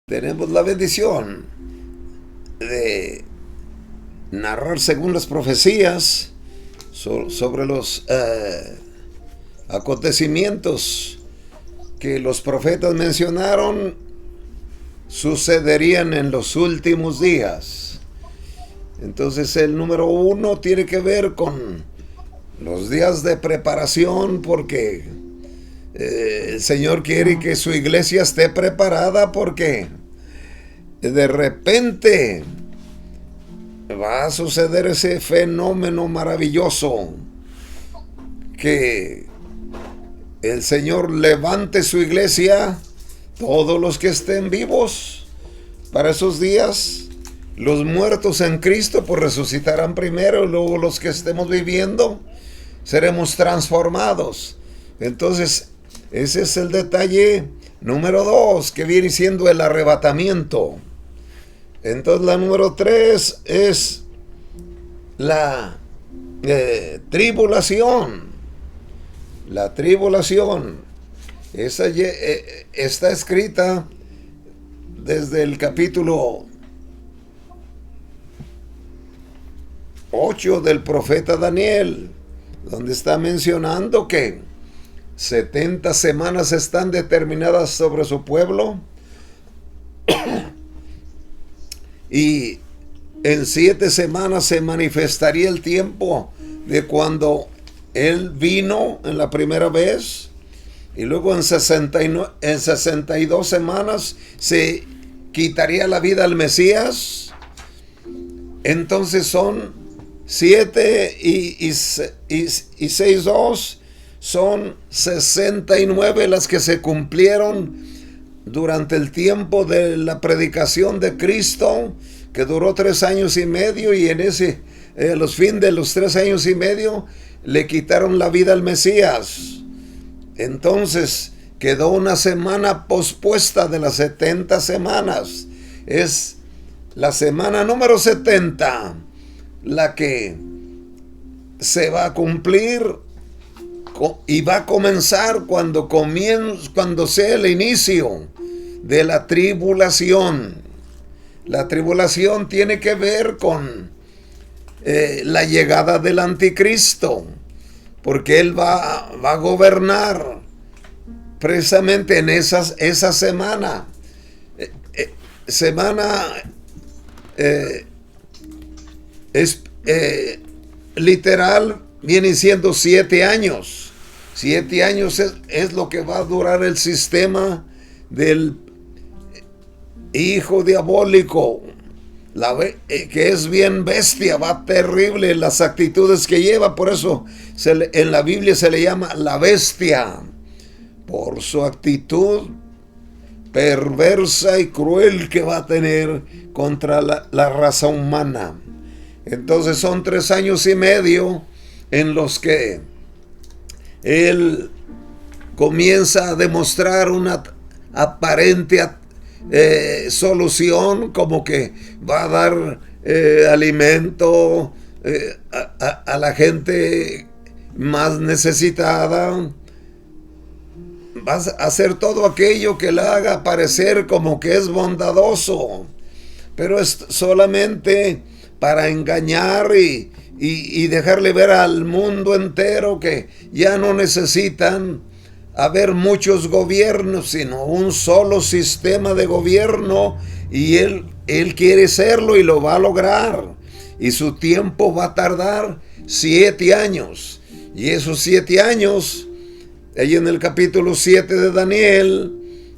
Tenemos la bendición de narrar según las profecías sobre los acontecimientos que los profetas mencionaron sucederían en los últimos días. Entonces el número 1 tiene que ver con los días de preparación, porque el Señor quiere que su iglesia esté preparada, porque de repente va a suceder ese fenómeno maravilloso, que el Señor levante su iglesia, todos los que estén vivos para esos días. Los muertos en Cristo pues resucitarán primero, y luego los que estemos viviendo seremos transformados. Entonces ese es el detalle número 2, que viene siendo el arrebatamiento. Entonces la número 3 es la tribulación. La tribulación. Esa está escrita desde el capítulo 8 del profeta Daniel, donde está mencionando que 70 semanas están determinadas sobre su pueblo, y en 7 semanas se manifestaría el tiempo de cuando Él vino en la primera vez, y luego en 62 semanas se quitaría la vida al Mesías. Entonces son 7 y 6, 2, son 69 las que se cumplieron durante el tiempo de la predicación de Cristo, que duró 3 años y medio, y en ese, a los fines de los 3 años y medio, le quitaron la vida al Mesías. Entonces quedó una semana pospuesta de las 70 semanas. Es la semana número 70 la que se va a cumplir, y va a comenzar cuando sea el inicio de la tribulación. La tribulación tiene que ver con la llegada del anticristo, porque él va a gobernar precisamente en esa semana. Es literal, viene siendo 7 años. 7 años es lo que va a durar el sistema del hijo diabólico, que es bien bestia, va terrible las actitudes que lleva. Por eso en la Biblia se le llama la bestia, por su actitud perversa y cruel que va a tener contra la raza humana. Entonces son 3 años y medio en los que él comienza a demostrar una aparente solución, como que va a dar alimento a la gente más necesitada. Va a hacer todo aquello que le haga parecer como que es bondadoso, pero es solamente para engañar y dejarle ver al mundo entero que ya no necesitan haber muchos gobiernos, sino un solo sistema de gobierno, y él quiere serlo y lo va a lograr, y su tiempo va a tardar 7 años, y esos 7 años, ahí en el capítulo 7 de Daniel,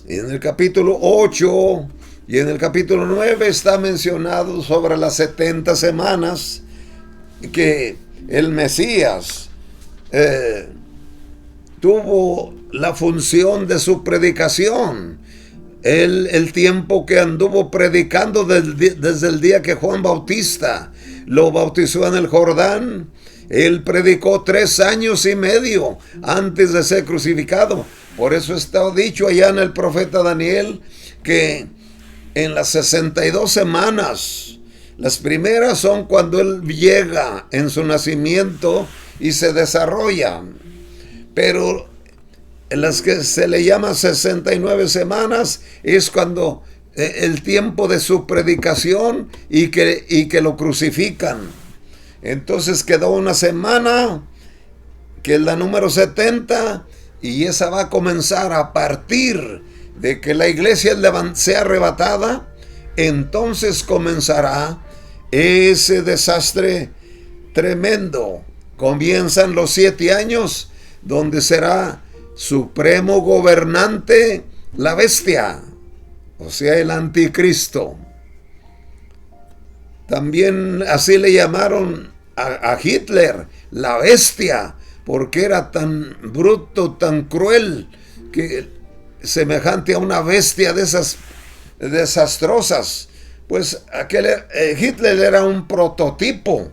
y en el capítulo 8 y en el capítulo 9 está mencionado sobre las 70 semanas que el Mesías tuvo la función de su predicación. El tiempo que anduvo predicando desde el día que Juan Bautista lo bautizó en el Jordán, él predicó 3 años y medio antes de ser crucificado. Por eso está dicho allá en el profeta Daniel que en las 62 semanas, las primeras son cuando él llega en su nacimiento y se desarrolla, pero en las que se le llama 69 semanas es cuando el tiempo de su predicación y que lo crucifican. Entonces quedó una semana, que es la número 70, y esa va a comenzar a partir de que la iglesia sea arrebatada. Entonces comenzará ese desastre tremendo. Comienzan los 7 años donde será supremo gobernante la bestia, o sea, el anticristo. También así le llamaron a Hitler, la bestia, porque era tan bruto, tan cruel, que semejante a una bestia de esas desastrosas. Pues Hitler era un prototipo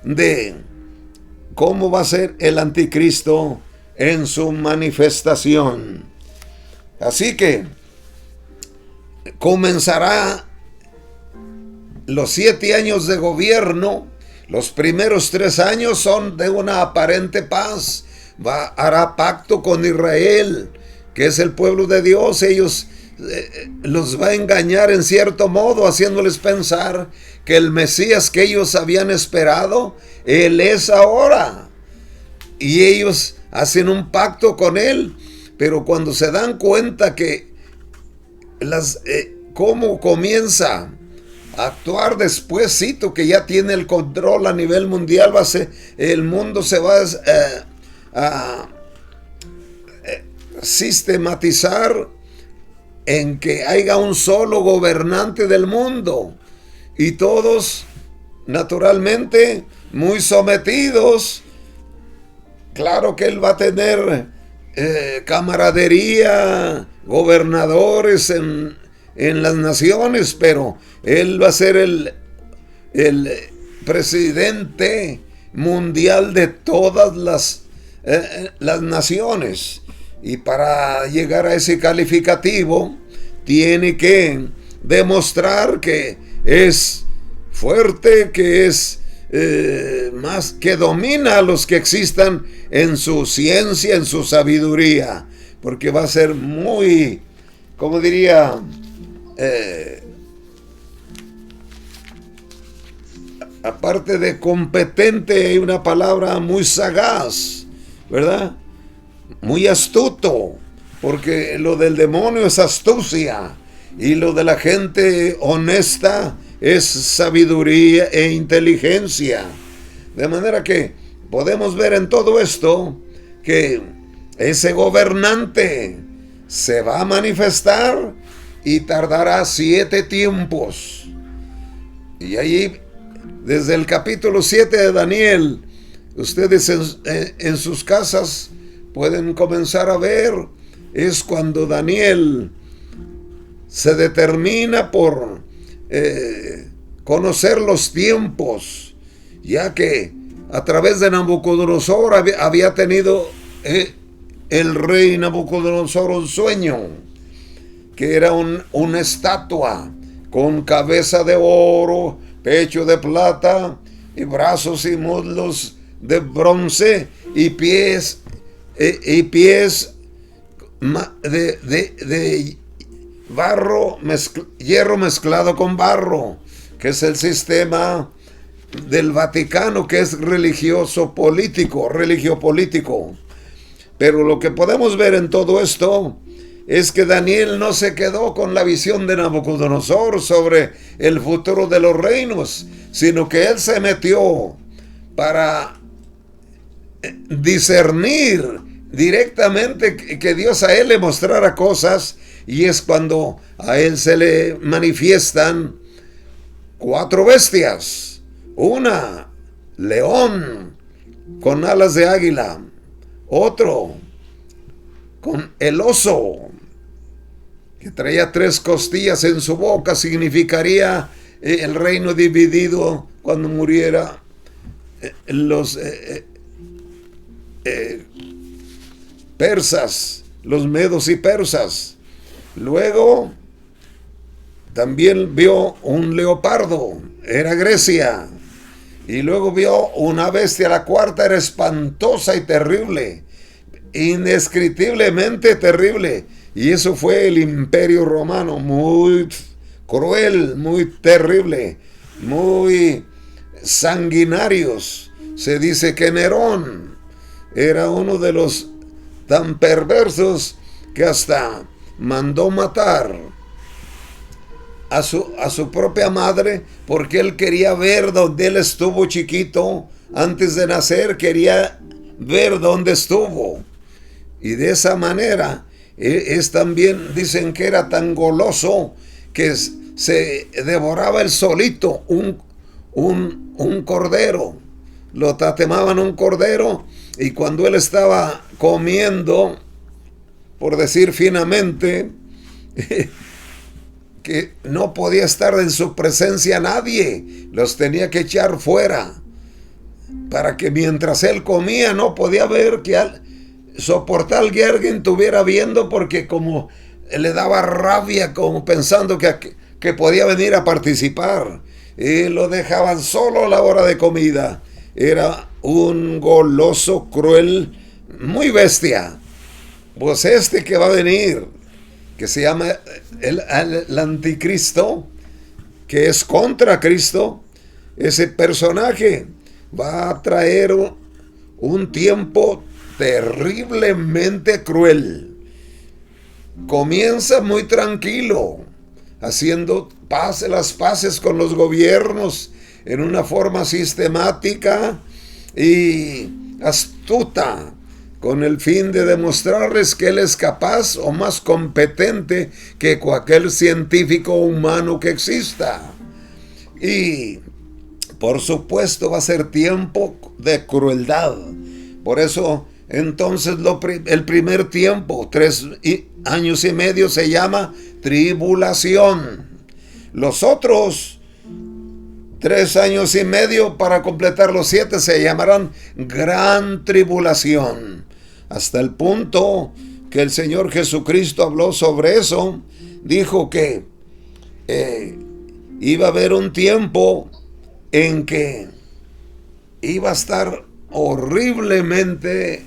de cómo va a ser el anticristo en su manifestación. Así que comenzará los 7 años de gobierno. Los primeros 3 años son de una aparente paz. Hará pacto con Israel, que es el pueblo de Dios. Ellos los va a engañar en cierto modo, haciéndoles pensar que el Mesías que ellos habían esperado, Él es ahora. Y ellos hacen un pacto con Él, pero cuando se dan cuenta que cómo comienza a actuar después, que ya tiene el control a nivel mundial, el mundo se va a sistematizar en que haya un solo gobernante del mundo, y todos naturalmente muy sometidos. Claro que él va a tener camaradería, gobernadores en las naciones, pero él va a ser el presidente mundial de todas las naciones. Y para llegar a ese calificativo, tiene que demostrar que es fuerte, que es más, que domina a los que existan en su ciencia, en su sabiduría, porque va a ser muy, como diría, aparte de competente, hay una palabra muy sagaz, ¿verdad? Muy astuto, porque lo del demonio es astucia y lo de la gente honesta es sabiduría e inteligencia. De manera que podemos ver en todo esto que ese gobernante se va a manifestar y tardará 7 tiempos. Y ahí, desde el capítulo 7 de Daniel, ustedes en sus casas pueden comenzar a ver, es cuando Daniel se determina por conocer los tiempos, ya que a través de Nabucodonosor había tenido el rey Nabucodonosor un sueño, que era una estatua con cabeza de oro, pecho de plata, y brazos y muslos de bronce, y pies de barro, hierro mezclado con barro, que es el sistema del Vaticano, que es religio político. Pero lo que podemos ver en todo esto es que Daniel no se quedó con la visión de Nabucodonosor sobre el futuro de los reinos, sino que él se metió para discernir directamente que Dios a él le mostrara cosas, y es cuando a él se le manifiestan 4 bestias. Una, león con alas de águila. Otro, con el oso, que traía 3 costillas en su boca. Significaría el reino dividido cuando muriera los persas, los medos y persas. Luego también vio un leopardo, era Grecia. Y luego vio una bestia, la cuarta era espantosa y terrible, indescriptiblemente terrible. Y eso fue el Imperio Romano, muy cruel, muy terrible, muy sanguinarios. Se dice que Nerón era uno de los tan perversos que hasta mandó matar a su propia madre, porque él quería ver donde él estuvo chiquito. Antes de nacer quería ver dónde estuvo. Y de esa manera es también, dicen que era tan goloso que se devoraba él solito un cordero. Lo tatemaban un cordero, y cuando él estaba comiendo, por decir finamente, que no podía estar en su presencia nadie, los tenía que echar fuera, para que mientras él comía no podía ver soportar que alguien estuviera viendo, porque como le daba rabia, como pensando que podía venir a participar, y lo dejaban solo a la hora de comida. Era un goloso, cruel, muy bestia. Pues este que va a venir, que se llama el anticristo, que es contra Cristo, ese personaje va a traer un tiempo terriblemente cruel. Comienza muy tranquilo, haciendo las paces con los gobiernos en una forma sistemática y astuta, con el fin de demostrarles que él es capaz o más competente que cualquier científico humano que exista. Y por supuesto va a ser tiempo de crueldad. Por eso entonces el primer tiempo, 3 años y medio, se llama tribulación. Los otros 3 años y medio, para completar los 7, se llamarán gran tribulación. Hasta el punto que el Señor Jesucristo habló sobre eso. Dijo que iba a haber un tiempo en que iba a estar horriblemente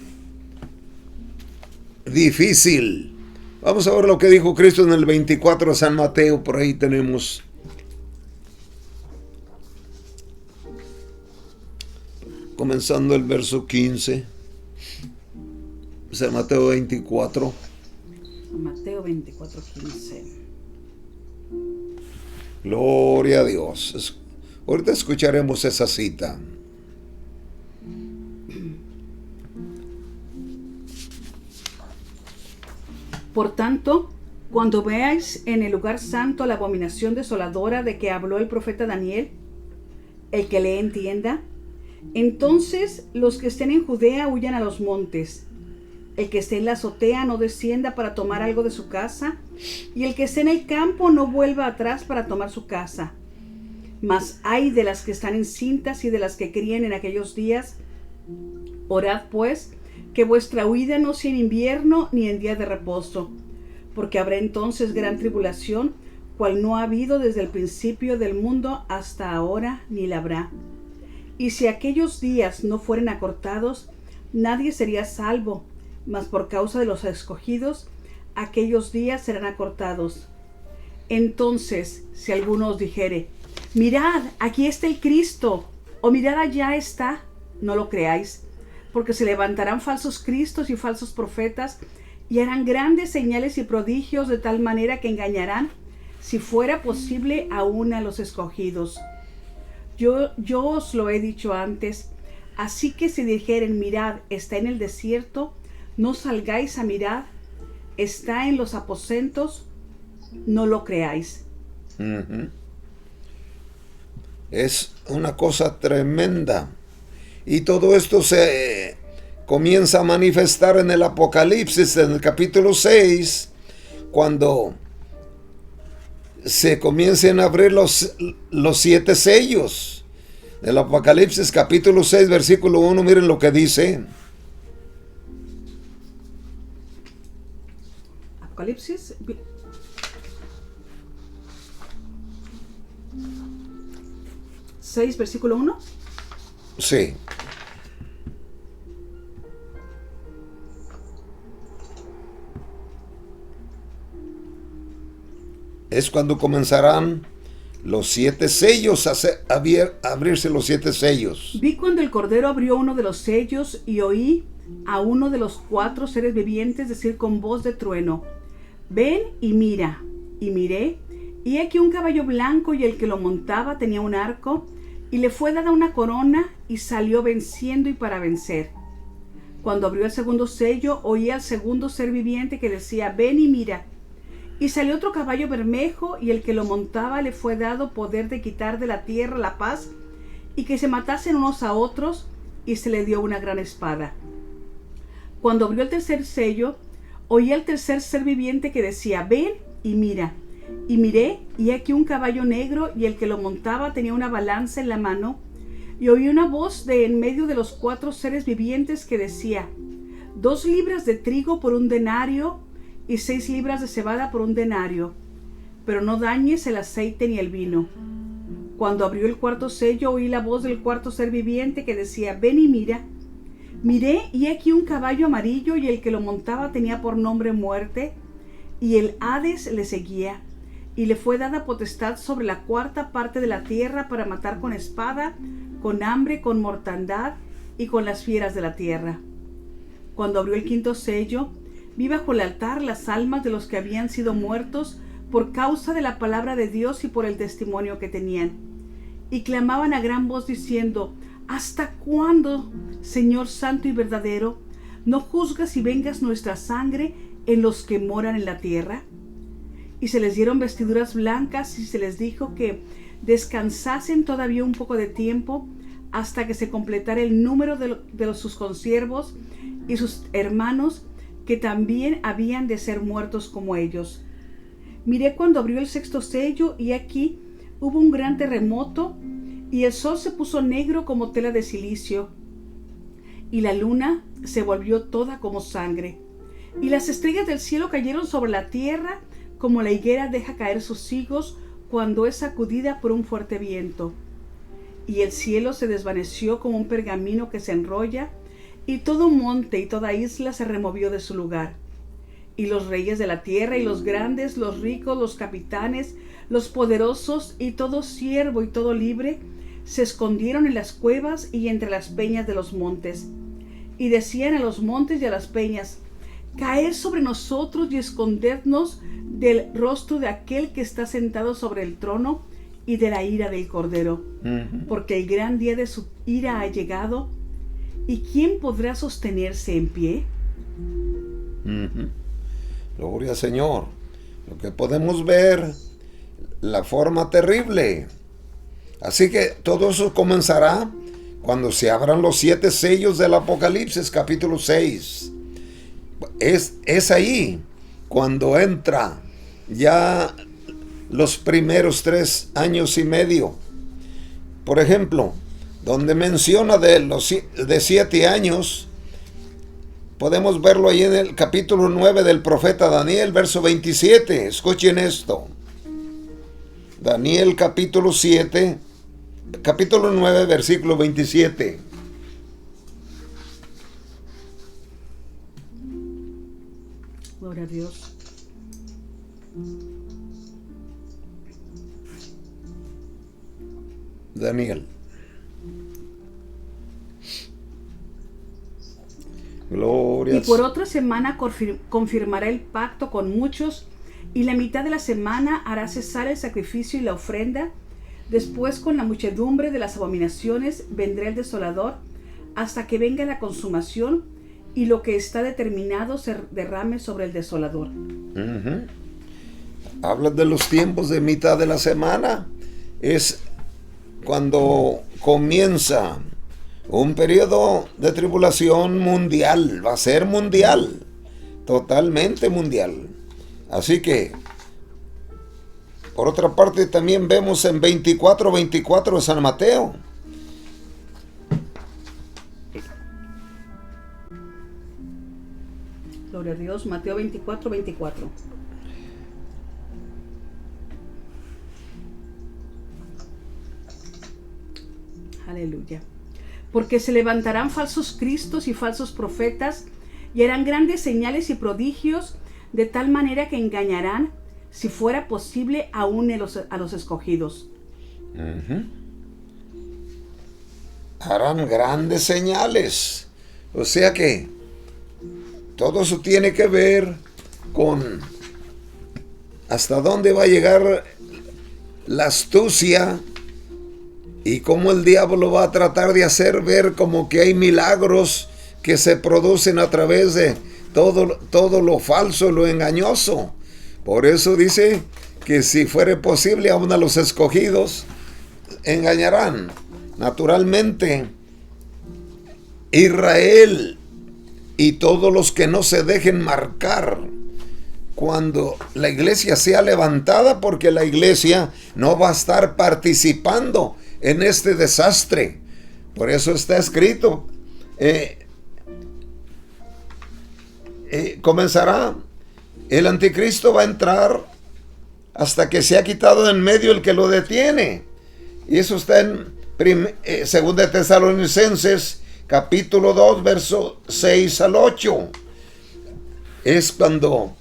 difícil. Vamos a ver lo que dijo Cristo en el 24 de San Mateo. Por ahí tenemos. Comenzando el verso 15. San Mateo 24. Mateo 24, 15. Gloria a Dios. Ahorita escucharemos esa cita. Por tanto, cuando veáis en el lugar santo la abominación desoladora de que habló el profeta Daniel, el que le entienda, entonces los que estén en Judea huyan a los montes. El que esté en la azotea no descienda para tomar algo de su casa, y el que esté en el campo no vuelva atrás para tomar su casa. Mas ay de las que están encintas y de las que críen en aquellos días. Orad pues, que vuestra huida no sea en invierno ni en día de reposo, porque habrá entonces gran tribulación, cual no ha habido desde el principio del mundo hasta ahora, ni la habrá. Y si aquellos días no fueren acortados, nadie sería salvo, mas por causa de los escogidos, aquellos días serán acortados. Entonces, si alguno os dijere, mirad, aquí está el Cristo, o mirad, allá está, no lo creáis, porque se levantarán falsos cristos y falsos profetas, y harán grandes señales y prodigios de tal manera que engañarán, si fuera posible, aún a los escogidos. Yo os lo he dicho antes, así que si dijeren, mirad, está en el desierto, no salgáis a mirar, está en los aposentos, no lo creáis. Es una cosa tremenda. Y todo esto se comienza a manifestar en el Apocalipsis, en el capítulo 6, cuando se comiencen a abrir los 7 sellos. El Apocalipsis capítulo 6, versículo 1, miren lo que dice. Apocalipsis 6, versículo 1. Sí. es cuando comenzarán los 7 sellos, abrirse los 7 sellos. Vi cuando el Cordero abrió uno de los sellos y oí a uno de los 4 seres vivientes decir con voz de trueno: ven y mira. Y miré, y aquí un caballo blanco, y el que lo montaba tenía un arco, y le fue dada una corona, y salió venciendo y para vencer. Cuando abrió el segundo sello, oí al segundo ser viviente que decía: ven y mira. Y salió otro caballo bermejo, y el que lo montaba le fue dado poder de quitar de la tierra la paz, y que se matasen unos a otros, y se le dio una gran espada. Cuando abrió el tercer sello, oí al tercer ser viviente que decía: ven y mira. Y miré, y aquí un caballo negro, y el que lo montaba tenía una balanza en la mano, y oí una voz de en medio de los 4 seres vivientes que decía: 2 libras de trigo por 1 denario, y 6 libras de cebada por 1 denario, pero no dañes el aceite ni el vino. Cuando abrió el cuarto sello, oí la voz del cuarto ser viviente que decía: ven y mira. Miré, y aquí un caballo amarillo, y el que lo montaba tenía por nombre Muerte, y el Hades le seguía, y le fue dada potestad sobre la 4ª parte de la tierra para matar con espada, con hambre, con mortandad y con las fieras de la tierra. Cuando abrió el 5º sello, vi bajo el altar las almas de los que habían sido muertos por causa de la palabra de Dios y por el testimonio que tenían. Y clamaban a gran voz diciendo: ¿hasta cuándo, Señor santo y verdadero, no juzgas y vengas nuestra sangre en los que moran en la tierra? Y se les dieron vestiduras blancas, y se les dijo que descansasen todavía un poco de tiempo hasta que se completara el número de sus consiervos y sus hermanos, que también habían de ser muertos como ellos. Miré cuando abrió el 6º sello, y aquí hubo un gran terremoto, y el sol se puso negro como tela de silicio, y la luna se volvió toda como sangre, y las estrellas del cielo cayeron sobre la tierra, como la higuera deja caer sus higos cuando es sacudida por un fuerte viento. Y el cielo se desvaneció como un pergamino que se enrolla, y todo monte y toda isla se removió de su lugar. Y los reyes de la tierra, y los grandes, los ricos, los capitanes, los poderosos, y todo siervo y todo libre, se escondieron en las cuevas y entre las peñas de los montes. Y decían a los montes y a las peñas: caed sobre nosotros y escondednos del rostro de aquel que está sentado sobre el trono y de la ira del Cordero, porque el gran día de su ira ha llegado, ¿y quién podrá sostenerse en pie? Gloria al Señor. Lo que podemos ver, la forma terrible. Así que todo eso comenzará cuando se abran los 7 sellos del Apocalipsis, capítulo 6. Es ahí cuando entra ya los primeros 3 años y medio. Por ejemplo, donde menciona de 7 años, podemos verlo ahí en el capítulo 9 del profeta Daniel, verso 27. Escuchen esto. Daniel capítulo 9, versículo 27. Gloria a Dios. Daniel. Gloria. Y por otra semana confirmará el pacto con muchos, y la mitad de la semana hará cesar el sacrificio y la ofrenda. Después, con la muchedumbre de las abominaciones, vendrá el desolador, hasta que venga la consumación, y lo que está determinado se derrame sobre el desolador. Habla de los tiempos de mitad de la semana. Es cuando comienza un periodo de tribulación mundial. Va a ser mundial, totalmente mundial. Así que, por otra parte, también vemos en 24:24 de San Mateo. Gloria a Dios, Mateo 24:24. Aleluya. Porque se levantarán falsos cristos y falsos profetas, y harán grandes señales y prodigios, de tal manera que engañarán, si fuera posible, aún a los escogidos. Harán grandes señales. O sea que todo eso tiene que ver con hasta dónde va a llegar la astucia y cómo el diablo va a tratar de hacer ver como que hay milagros que se producen a través de todo lo falso, lo engañoso. Por eso dice que si fuere posible, aún a los escogidos engañarán. Naturalmente, Israel y todos los que no se dejen marcar cuando la iglesia sea levantada, porque la iglesia no va a estar participando en este desastre. Por eso está escrito, comenzará, el anticristo va a entrar hasta que se ha quitado de en medio el que lo detiene. Y eso está en 2 de Tesalonicenses capítulo 2 verso 6 al 8. Es cuando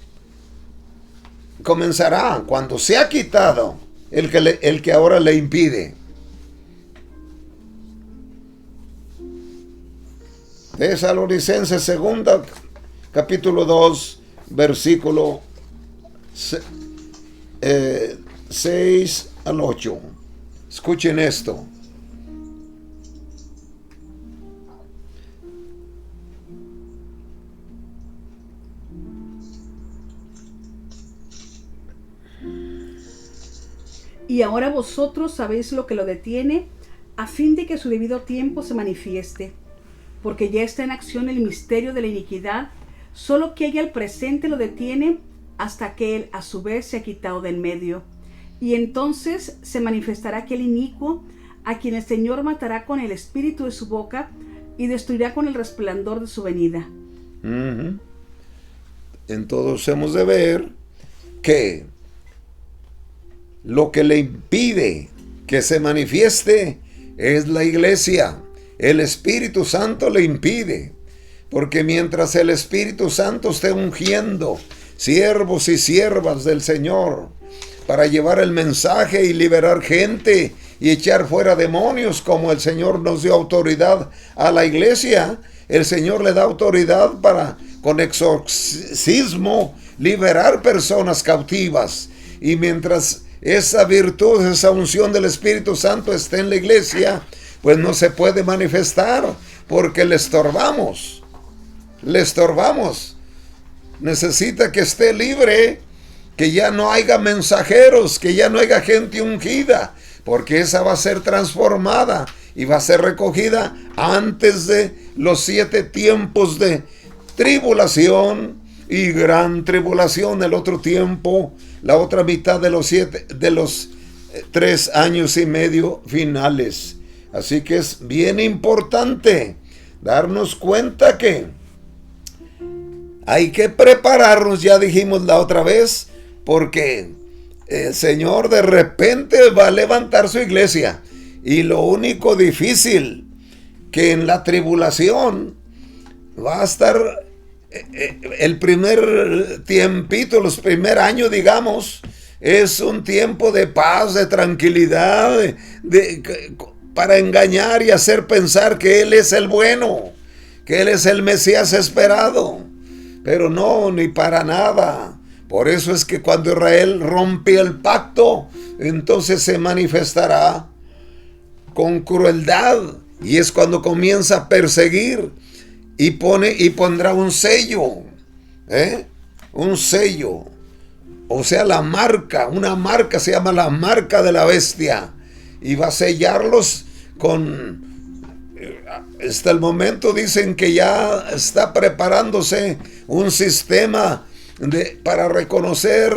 comenzará, cuando se ha quitado el que ahora le impide. Tesalonicenses segunda capítulo 2 versículo 6 al 8. Escuchen esto. Y ahora vosotros sabéis lo que lo detiene, a fin de que a su debido tiempo se manifieste, porque ya está en acción el misterio de la iniquidad, solo que ella al presente lo detiene hasta que él a su vez se ha quitado de en medio. Y entonces se manifestará aquel inicuo, a quien el Señor matará con el espíritu de su boca y destruirá con el resplandor de su venida. Entonces hemos de ver que lo que le impide que se manifieste es la iglesia. El Espíritu Santo le impide, porque mientras el Espíritu Santo esté ungiendo siervos y siervas del Señor para llevar el mensaje y liberar gente y echar fuera demonios, como el Señor nos dio autoridad a la iglesia, el Señor le da autoridad para con exorcismo liberar personas cautivas. Y mientras esa virtud, esa unción del Espíritu Santo esté en la iglesia, pues no se puede manifestar, porque le estorbamos. Le estorbamos. Necesita que esté libre, que ya no haya mensajeros, que ya no haya gente ungida, porque esa va a ser transformada y va a ser recogida antes de los 7 tiempos de tribulación y gran tribulación, el otro tiempo, la otra mitad de los 3 años y medio finales. Así que es bien importante darnos cuenta que hay que prepararnos, ya dijimos la otra vez, porque el Señor de repente va a levantar su iglesia. Y lo único difícil, que en la tribulación va a estar el primer tiempito, los primeros años, digamos, es un tiempo de paz, de tranquilidad, para engañar y hacer pensar que Él es el bueno, que Él es el Mesías esperado. Pero no, ni para nada. Por eso es que cuando Israel rompe el pacto, entonces se manifestará con crueldad, y es cuando comienza a perseguir y pondrá un sello, un sello, o sea, la marca, una marca, se llama la marca de la bestia, y va a sellarlos con, hasta el momento dicen que ya está preparándose un sistema para reconocer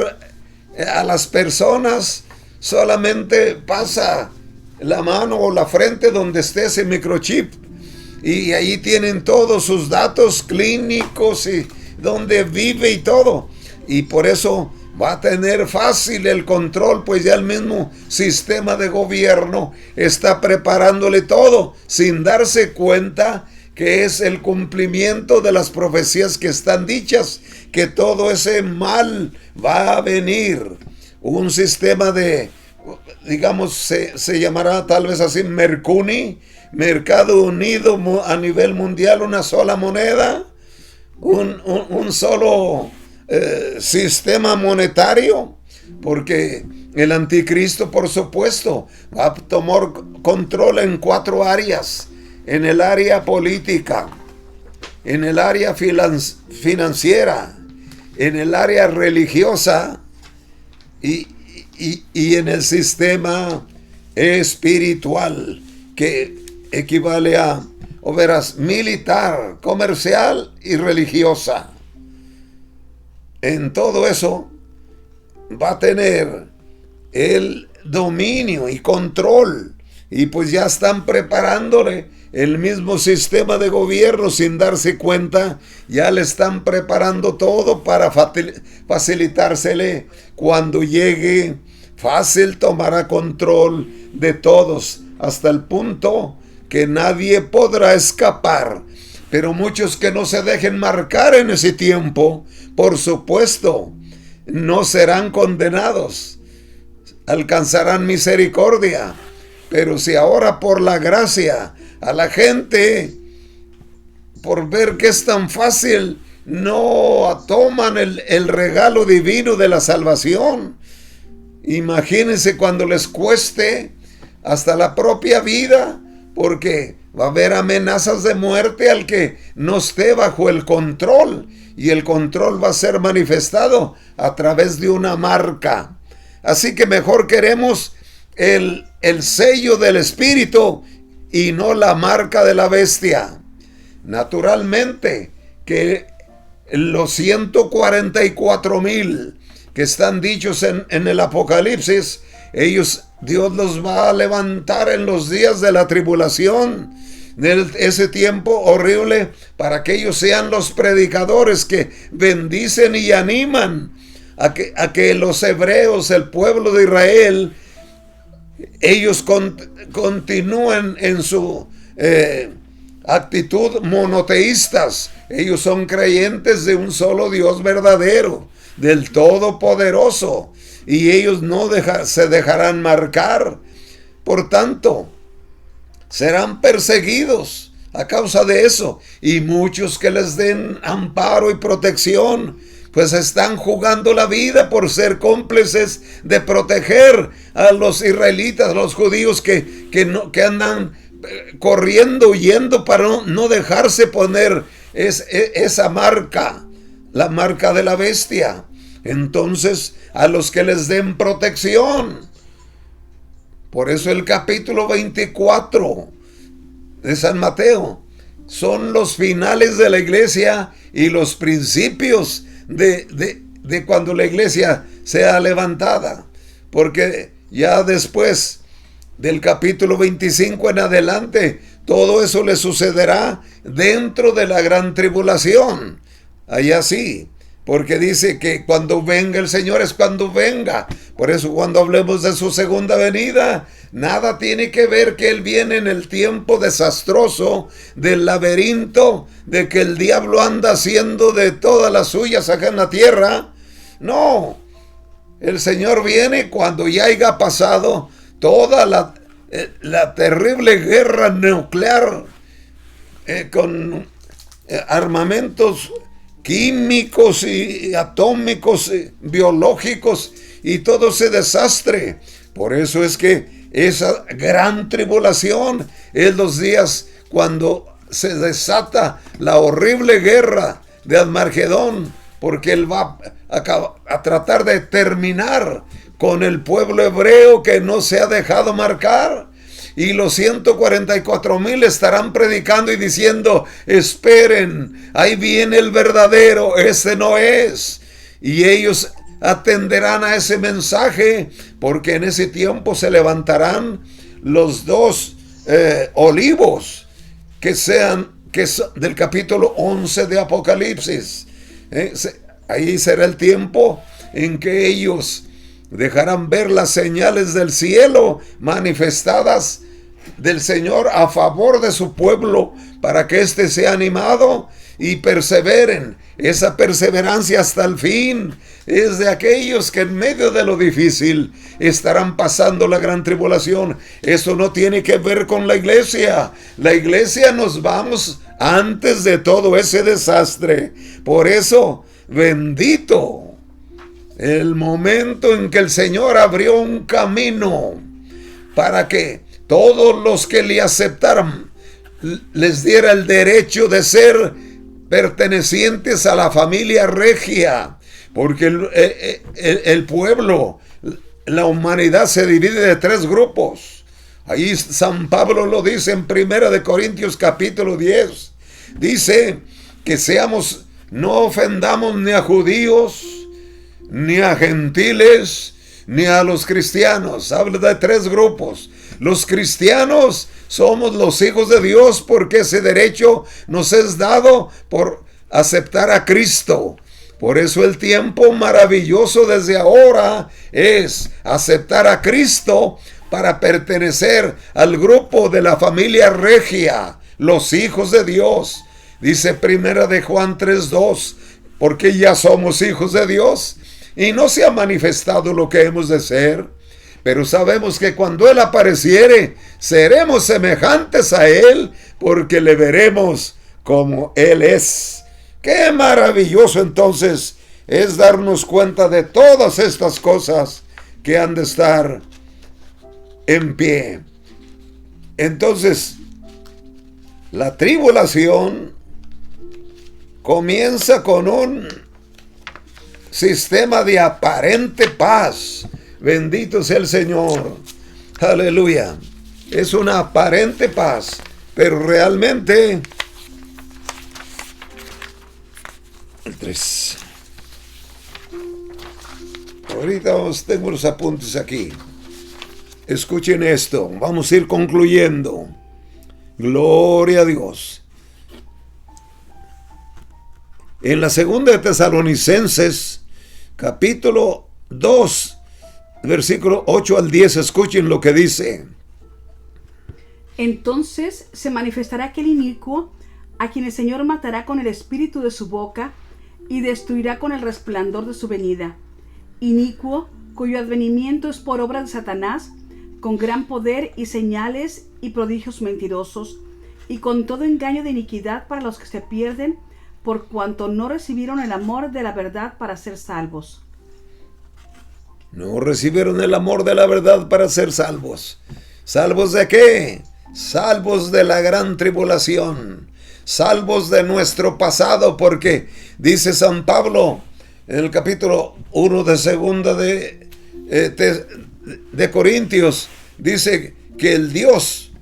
a las personas. Solamente pasa la mano o la frente donde esté ese microchip, y ahí tienen todos sus datos clínicos y dónde vive y todo, y por eso va a tener fácil el control, pues ya el mismo sistema de gobierno está preparándole todo, sin darse cuenta que es el cumplimiento de las profecías que están dichas, que todo ese mal va a venir. Un sistema de, digamos, se llamará tal vez así, Mercuni, mercado unido a nivel mundial, una sola moneda, un solo sistema monetario, porque el anticristo, por supuesto, va a tomar control en 4 áreas: en el área política, en el área financiera, en el área religiosa y en el sistema espiritual, que equivale a, o verás, militar, comercial y religiosa. En todo eso va a tener el dominio y control, y pues ya están preparándole el mismo sistema de gobierno sin darse cuenta. Ya le están preparando todo para facilitársele. Cuando llegue, fácil tomará control de todos, hasta el punto que nadie podrá escapar. Pero muchos que no se dejen marcar en ese tiempo, por supuesto, no serán condenados, alcanzarán misericordia. Pero si ahora por la gracia a la gente, por ver que es tan fácil, no toman el regalo divino de la salvación, imagínense cuando les cueste hasta la propia vida, porque va a haber amenazas de muerte al que no esté bajo el control, y el control va a ser manifestado a través de una marca. Así que mejor queremos el sello del Espíritu y no la marca de la bestia. Naturalmente que los 144,000 que están dichos en el Apocalipsis, Dios los va a levantar en los días de la tribulación, de ese tiempo horrible, para que ellos sean los predicadores que bendicen y animan a que los hebreos, el pueblo de Israel, ellos continúen en su actitud monoteístas. Ellos son creyentes de un solo Dios verdadero, del Todopoderoso, y ellos no se dejarán marcar. Por tanto, serán perseguidos a causa de eso, y muchos que les den amparo y protección, pues están jugando la vida por ser cómplices de proteger a los israelitas, los judíos que andan corriendo, huyendo para no dejarse poner esa marca, la marca de la bestia. Entonces, a los que les den protección. Por eso el capítulo 24 de San Mateo son los finales de la iglesia y los principios de cuando la iglesia sea levantada, porque ya después del capítulo 25 en adelante, todo eso le sucederá dentro de la gran tribulación. Allá sí, porque dice que cuando venga el Señor es cuando venga. Por eso cuando hablemos de su segunda venida, nada tiene que ver que Él viene en el tiempo desastroso del laberinto, de que el diablo anda haciendo de todas las suyas acá en la tierra. No, el Señor viene cuando ya haya pasado toda la terrible guerra nuclear con armamentos químicos y atómicos, biológicos, y todo ese desastre. Por eso es que esa gran tribulación es los días cuando se desata la horrible guerra de Armagedón, porque Él va a tratar de terminar con el pueblo hebreo que no se ha dejado marcar. Y los 144,000 estarán predicando y diciendo: esperen, ahí viene el verdadero, ese no es. Y ellos atenderán a ese mensaje, porque en ese tiempo se levantarán los dos olivos que son del capítulo 11 de Apocalipsis. Ahí será el tiempo en que ellos dejarán ver las señales del cielo manifestadas del Señor a favor de su pueblo para que éste sea animado y perseveren. Esa perseverancia hasta el fin es de aquellos que en medio de lo difícil estarán pasando la gran tribulación. Eso no tiene que ver con la iglesia. La iglesia nos vamos antes de todo ese desastre. Por eso, bendito el momento en que el Señor abrió un camino para que todos los que le aceptaran les diera el derecho de ser pertenecientes a la familia regia, porque el pueblo, la humanidad se divide de 3 grupos. Ahí San Pablo lo dice en 1 Corintios capítulo 10. Dice que no ofendamos ni a judíos, ni a gentiles, ni a los cristianos. Habla de 3 grupos. Los cristianos somos los hijos de Dios porque ese derecho nos es dado por aceptar a Cristo. Por eso el tiempo maravilloso desde ahora es aceptar a Cristo para pertenecer al grupo de la familia regia, los hijos de Dios. Dice 1 de Juan 3:2, porque ya somos hijos de Dios y no se ha manifestado lo que hemos de ser. Pero sabemos que cuando Él apareciere, seremos semejantes a Él, porque le veremos como Él es. ¡Qué maravilloso entonces es darnos cuenta de todas estas cosas que han de estar en pie! Entonces, la tribulación comienza con un sistema de aparente paz. Bendito sea el Señor. Aleluya. Es una aparente paz, pero realmente el 3. Ahorita tengo los apuntes aquí. Escuchen esto. Vamos a ir concluyendo. Gloria a Dios. En la segunda de Tesalonicenses, capítulo 2, versículo 8 al 10, escuchen lo que dice. Entonces se manifestará aquel inicuo, a quien el Señor matará con el espíritu de su boca y destruirá con el resplandor de su venida. Inicuo, cuyo advenimiento es por obra de Satanás, con gran poder y señales y prodigios mentirosos, y con todo engaño de iniquidad para los que se pierden, por cuanto no recibieron el amor de la verdad para ser salvos. No recibieron el amor de la verdad para ser salvos. ¿Salvos de qué? Salvos de la gran tribulación. Salvos de nuestro pasado, porque dice San Pablo en el capítulo 1 de segunda de Corintios, dice que el Dios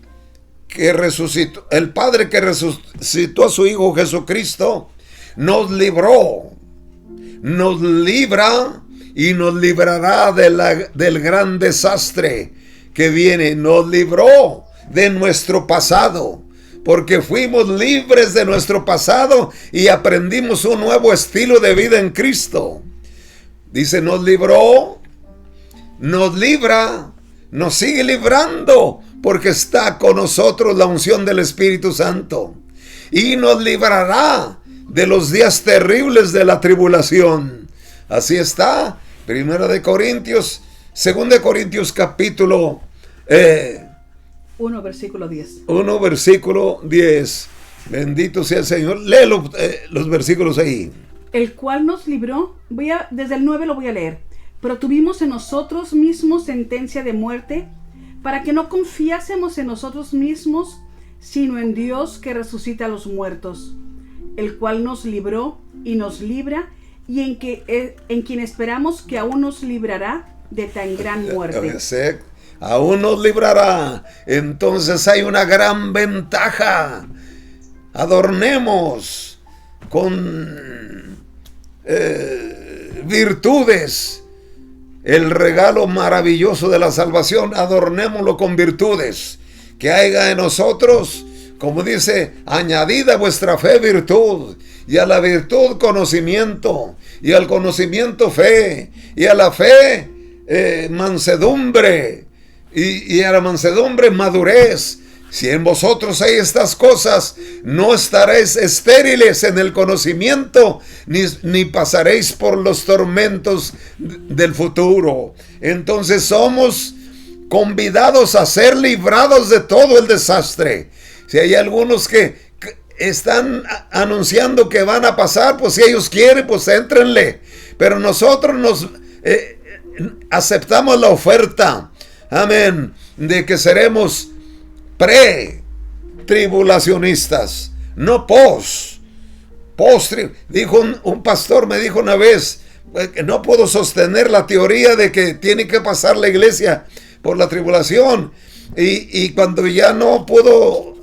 que resucitó, el Padre que resucitó a su Hijo Jesucristo, nos libró, nos libra y nos librará del gran desastre que viene. Nos libró de nuestro pasado, porque fuimos libres de nuestro pasado y aprendimos un nuevo estilo de vida en Cristo. Dice, nos libró, nos libra, nos sigue librando, porque está con nosotros la unción del Espíritu Santo, y nos librará de los días terribles de la tribulación. Así está, 2 Corintios capítulo 1 versículo 10. 1 versículo 10. Bendito sea el Señor. Lee los versículos ahí. El cual nos libró, desde el 9 lo voy a leer. Pero tuvimos en nosotros mismos sentencia de muerte, para que no confiásemos en nosotros mismos, sino en Dios que resucita a los muertos, el cual nos libró y nos libra, y en quien esperamos que aún nos librará de tan gran muerte. Aún nos librará. Entonces hay una gran ventaja. Adornemos con virtudes el regalo maravilloso de la salvación. Adornémoslo con virtudes. Que haya en nosotros, como dice, añadida vuestra fe virtud, y a la virtud conocimiento, y al conocimiento fe, y a la fe mansedumbre, y a la mansedumbre madurez. Si en vosotros hay estas cosas, no estaréis estériles en el conocimiento, ni pasaréis por los tormentos del futuro. Entonces somos convidados a ser librados de todo el desastre. Si hay algunos que están anunciando que van a pasar, pues si ellos quieren, pues éntrenle. Pero nosotros nos aceptamos la oferta, amén, de que seremos pre-tribulacionistas, no post. Dijo un pastor, me dijo una vez, que no puedo sostener la teoría de que tiene que pasar la iglesia por la tribulación. Y cuando ya no pudo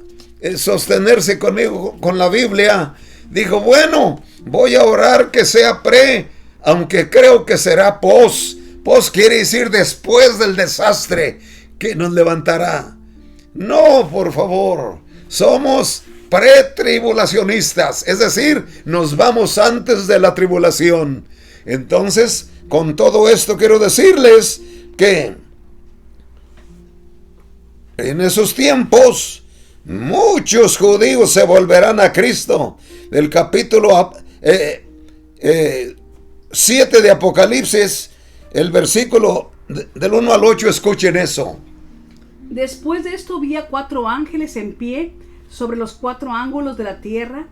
sostenerse conmigo con la Biblia, dijo, bueno, voy a orar que sea pre, aunque creo que será post. Post quiere decir después del desastre que nos levantará. No, por favor, somos pretribulacionistas, es decir, nos vamos antes de la tribulación. Entonces, con todo esto quiero decirles que en esos tiempos muchos judíos se volverán a Cristo. Del capítulo 7 de Apocalipsis, el versículo del 1 al 8, escuchen eso. Después de esto vi a 4 ángeles en pie sobre los 4 ángulos de la tierra,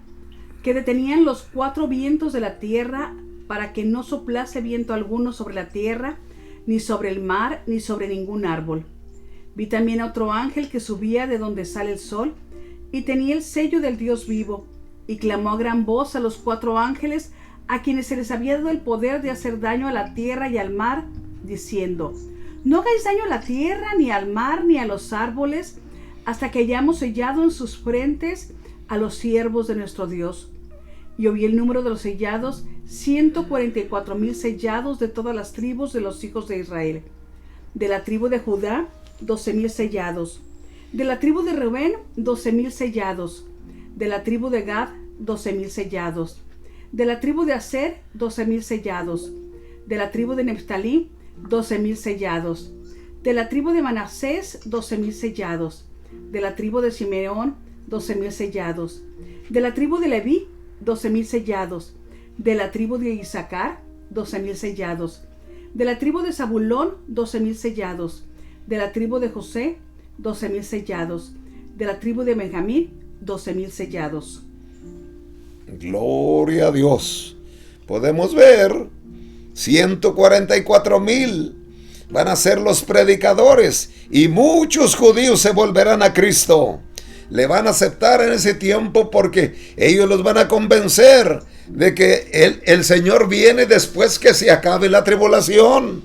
que detenían los 4 vientos de la tierra para que no soplase viento alguno sobre la tierra, ni sobre el mar, ni sobre ningún árbol. Vi también a otro ángel que subía de donde sale el sol, y tenía el sello del Dios vivo, y clamó a gran voz a los 4 ángeles, a quienes se les había dado el poder de hacer daño a la tierra y al mar, diciendo: no hagáis daño a la tierra, ni al mar, ni a los árboles, hasta que hayamos sellado en sus frentes a los siervos de nuestro Dios. Y oí el número de los sellados, 144,000 sellados de todas las tribus de los hijos de Israel. De la tribu de Judá, 12,000 sellados. De la tribu de Rubén, 12,000 sellados. De la tribu de Gad, 12,000 sellados. De la tribu de Aser, 12,000 sellados. De la tribu de Neftalí, 12,000 sellados. De la tribu de Manasés, 12,000 sellados. De la tribu de Simeón, 12,000 sellados. De la tribu de Leví, 12,000 sellados. De la tribu de Isaacar, 12,000 sellados. De la tribu de Zabulón, 12,000 sellados. De la tribu de José, 12,000 sellados. De la tribu de Benjamín, 12,000 sellados. Gloria a Dios. Podemos ver 144,000 van a ser los predicadores, y muchos judíos se volverán a Cristo. Le van a aceptar en ese tiempo, porque ellos los van a convencer de que el Señor viene después que se acabe la tribulación.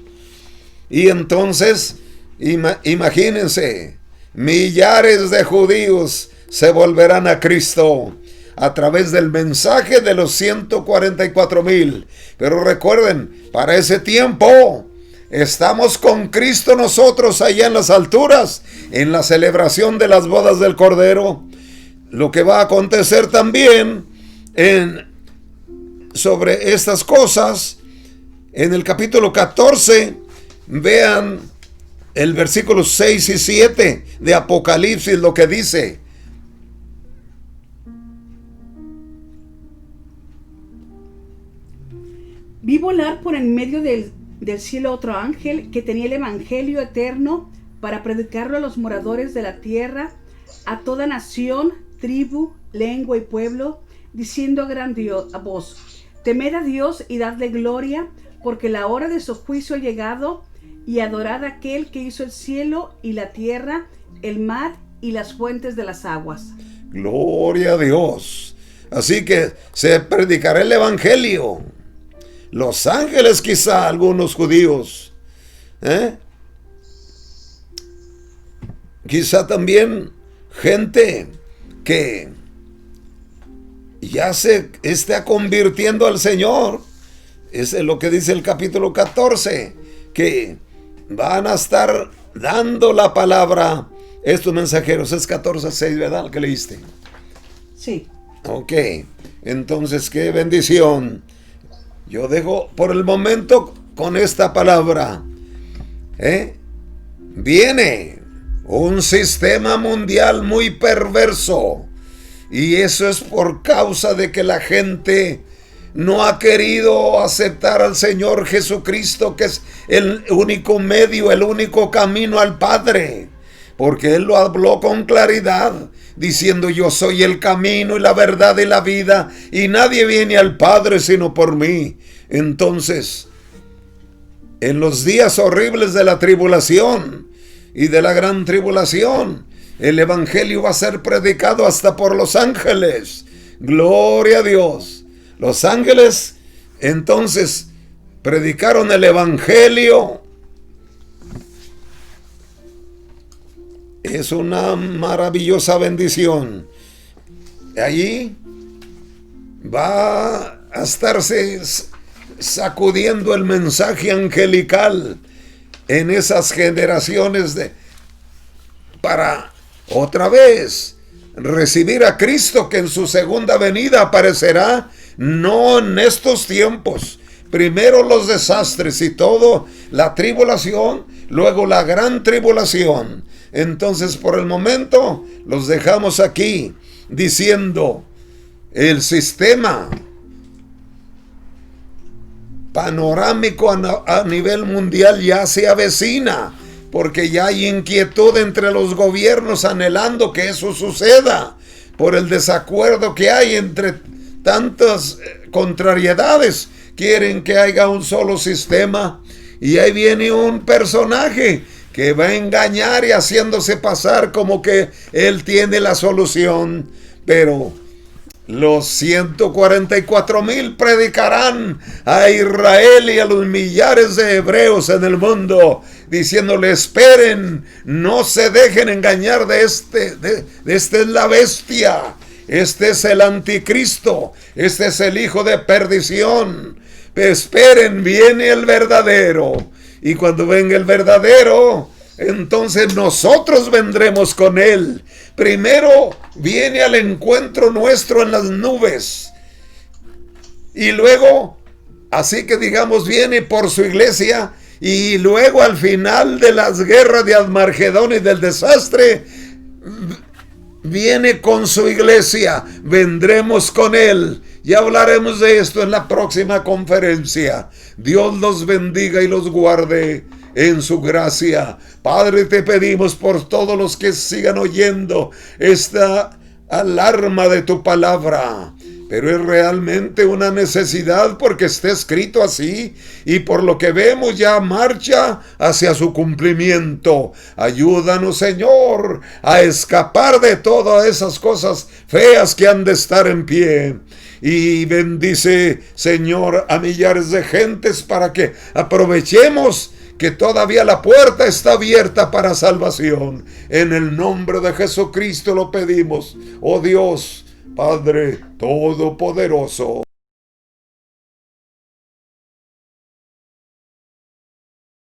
Y entonces, imagínense, millares de judíos se volverán a Cristo a través del mensaje de los 144,000. Pero recuerden, para ese tiempo estamos con Cristo nosotros allá en las alturas, en la celebración de las bodas del Cordero. Lo que va a acontecer también sobre estas cosas, en el capítulo 14, vean el versículo 6 y 7 de Apocalipsis, lo que dice. Vi volar por en medio del cielo otro ángel que tenía el evangelio eterno para predicarlo a los moradores de la tierra, a toda nación, tribu, lengua y pueblo, diciendo a gran voz: temed a Dios y dadle gloria, porque la hora de su juicio ha llegado, y adorad a aquel que hizo el cielo y la tierra, el mar y las fuentes de las aguas. Gloria a Dios. Así que se predicará el evangelio. Los ángeles, quizá algunos judíos, quizá también gente que ya se está convirtiendo al Señor. Es lo que dice el capítulo 14, que van a estar dando la palabra estos mensajeros. Es 14:6, ¿verdad? ¿Qué leíste? Sí. Ok, entonces qué bendición. Yo dejo por el momento con esta palabra, viene un sistema mundial muy perverso, y eso es por causa de que la gente no ha querido aceptar al Señor Jesucristo, que es el único medio, el único camino al Padre, porque Él lo habló con claridad, diciendo: yo soy el camino y la verdad y la vida, y nadie viene al Padre sino por mí. Entonces, en los días horribles de la tribulación y de la gran tribulación, el evangelio va a ser predicado hasta por los ángeles. Gloria a Dios. Los ángeles entonces predicaron el evangelio. Es una maravillosa bendición. Allí va a estarse sacudiendo el mensaje angelical en esas generaciones para otra vez recibir a Cristo, que en su segunda venida aparecerá no en estos tiempos. Primero los desastres y todo, la tribulación, luego la gran tribulación. Entonces, por el momento los dejamos aquí diciendo: el sistema panorámico a nivel mundial ya se avecina, porque ya hay inquietud entre los gobiernos anhelando que eso suceda, por el desacuerdo que hay entre tantas contrariedades. Quieren que haya un solo sistema, y ahí viene un personaje que va a engañar y haciéndose pasar como que él tiene la solución, pero los 144,000 predicarán a Israel y a los millares de hebreos en el mundo, diciéndole: esperen, no se dejen engañar de este es la bestia, este es el anticristo, este es el hijo de perdición. Esperen, viene el verdadero. Y cuando venga el verdadero, entonces nosotros vendremos con él. Primero viene al encuentro nuestro en las nubes, y luego, así que digamos, viene por su iglesia, y luego al final de las guerras de Armagedón y del desastre, viene con su iglesia. Vendremos con él. Ya hablaremos de esto en la próxima conferencia. Dios los bendiga y los guarde en su gracia. Padre, te pedimos por todos los que sigan oyendo esta alarma de tu palabra, pero es realmente una necesidad, porque está escrito así, y por lo que vemos ya marcha hacia su cumplimiento. Ayúdanos, Señor, a escapar de todas esas cosas feas que han de estar en pie. Y bendice, Señor, a millares de gentes para que aprovechemos que todavía la puerta está abierta para salvación. En el nombre de Jesucristo lo pedimos, oh Dios, Padre Todopoderoso.